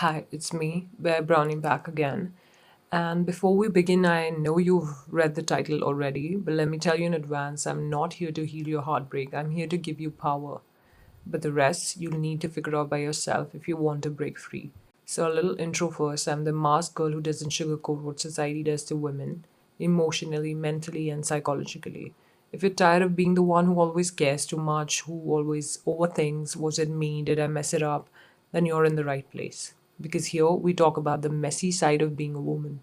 Hi, it's me, Bear Brownie back again. And before we begin, I know you've read the title already, but let me tell you in advance, I'm not here to heal your heartbreak. I'm here to give you power. But the rest, you'll need to figure out by yourself if you want to break free. So, a little intro first. I'm the masked girl who doesn't sugarcoat what society does to women, emotionally, mentally, and psychologically. If you're tired of being the one who always cares too much, who always overthinks, was it me, did I mess it up, then you're in the right place. Because here we talk about the messy side of being a woman.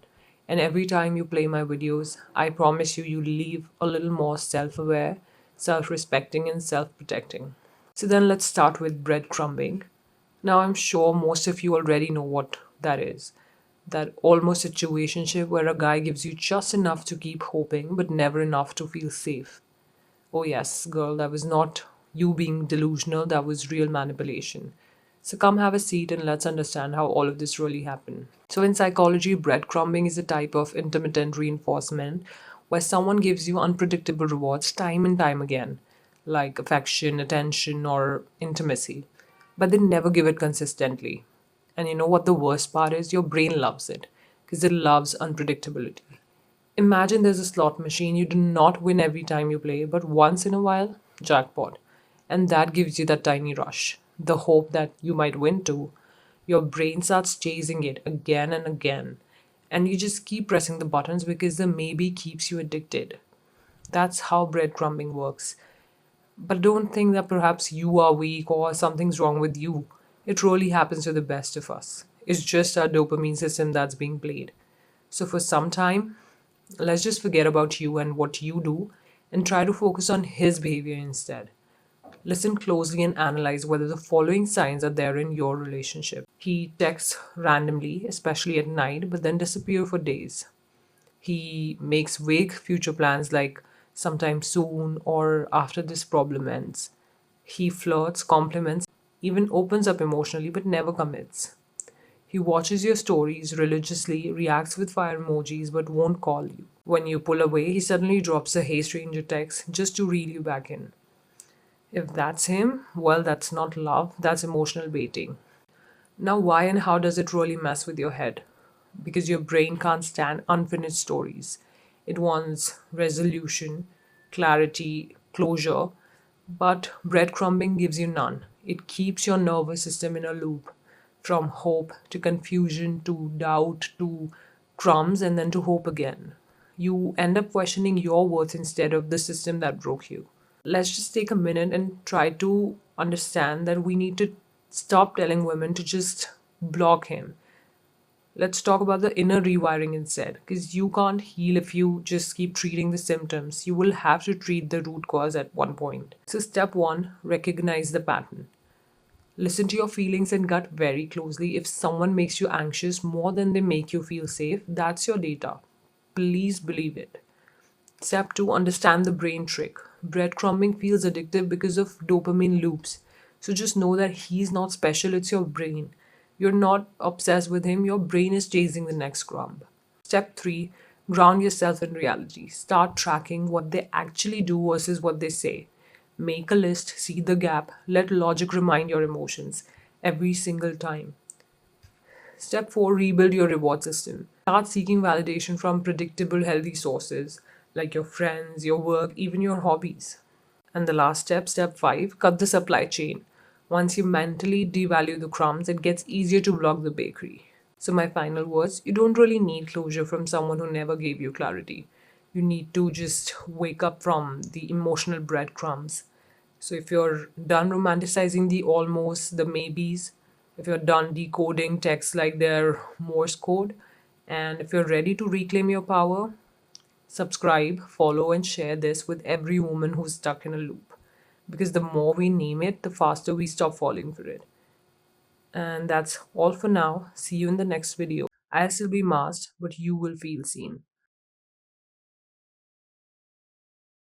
And every time you play my videos, I promise you, you leave a little more self aware, self respecting, and self protecting. So then let's start with breadcrumbing. Now, I'm sure most of you already know what that is. That almost situationship where a guy gives you just enough to keep hoping, but never enough to feel safe. Oh, yes, girl, that was not you being delusional, that was real manipulation. So come have a seat and let's understand how all of this really happened. So, in psychology, breadcrumbing is a type of intermittent reinforcement where someone gives you unpredictable rewards time and time again, like affection, attention, or intimacy, but they never give it consistently. And you know what the worst part is? Your brain loves it because it loves unpredictability. Imagine there's a slot machine. You do not win every time you play, but once in a while, jackpot. And that gives you that tiny rush, the hope that you might win too. Your brain starts chasing it again and again. And you just keep pressing the buttons because the maybe keeps you addicted. That's how breadcrumbing works. But don't think that perhaps you are weak or something's wrong with you. It really happens to the best of us. It's just our dopamine system that's being played. So for some time, let's just forget about you and what you do and try to focus on his behavior instead. Listen closely and analyze whether the following signs are there in your relationship. He texts randomly, especially at night, but then disappear for days. He makes vague future plans like sometime soon or after this problem ends. He flirts, compliments, even opens up emotionally but never commits. He watches your stories religiously, reacts with fire emojis, but won't call you. When you pull away, he suddenly drops a hey stranger text just to reel you back in. If that's him, well, that's not love, that's emotional baiting. Now, why and how does it really mess with your head? Because your brain can't stand unfinished stories. It wants resolution, clarity, closure, but breadcrumbing gives you none. It keeps your nervous system in a loop from hope to confusion to doubt to crumbs and then to hope again. You end up questioning your worth instead of the system that broke you. Let's just take a minute and try to understand that we need to stop telling women to just block him. Let's talk about the inner rewiring instead, because you can't heal if you just keep treating the symptoms. You will have to treat the root cause at one point. So, step one, recognize the pattern. Listen to your feelings and gut very closely. If someone makes you anxious more than they make you feel safe, that's your data. Please believe it. Step 2, understand the brain trick. Breadcrumbing feels addictive because of dopamine loops. So just know that he's not special, it's your brain. You're not obsessed with him, your brain is chasing the next crumb. Step 3, ground yourself in reality. Start tracking what they actually do versus what they say. Make a list, see the gap, let logic remind your emotions every single time. Step 4, rebuild your reward system. Start seeking validation from predictable, healthy sources like your friends, your work, even your hobbies. And the last step, step 5, cut the supply chain. Once you mentally devalue the crumbs, it gets easier to block the bakery. So, my final words, you don't really need closure from someone who never gave you clarity. You need to just wake up from the emotional breadcrumbs. So if you're done romanticizing the almost, the maybes, if you're done decoding texts like they're Morse code, and if you're ready to reclaim your power, subscribe, follow, and share this with every woman who's stuck in a loop. Because the more we name it, the faster we stop falling for it. And that's all for now. See you in the next video. I'll still be masked, but you will feel seen.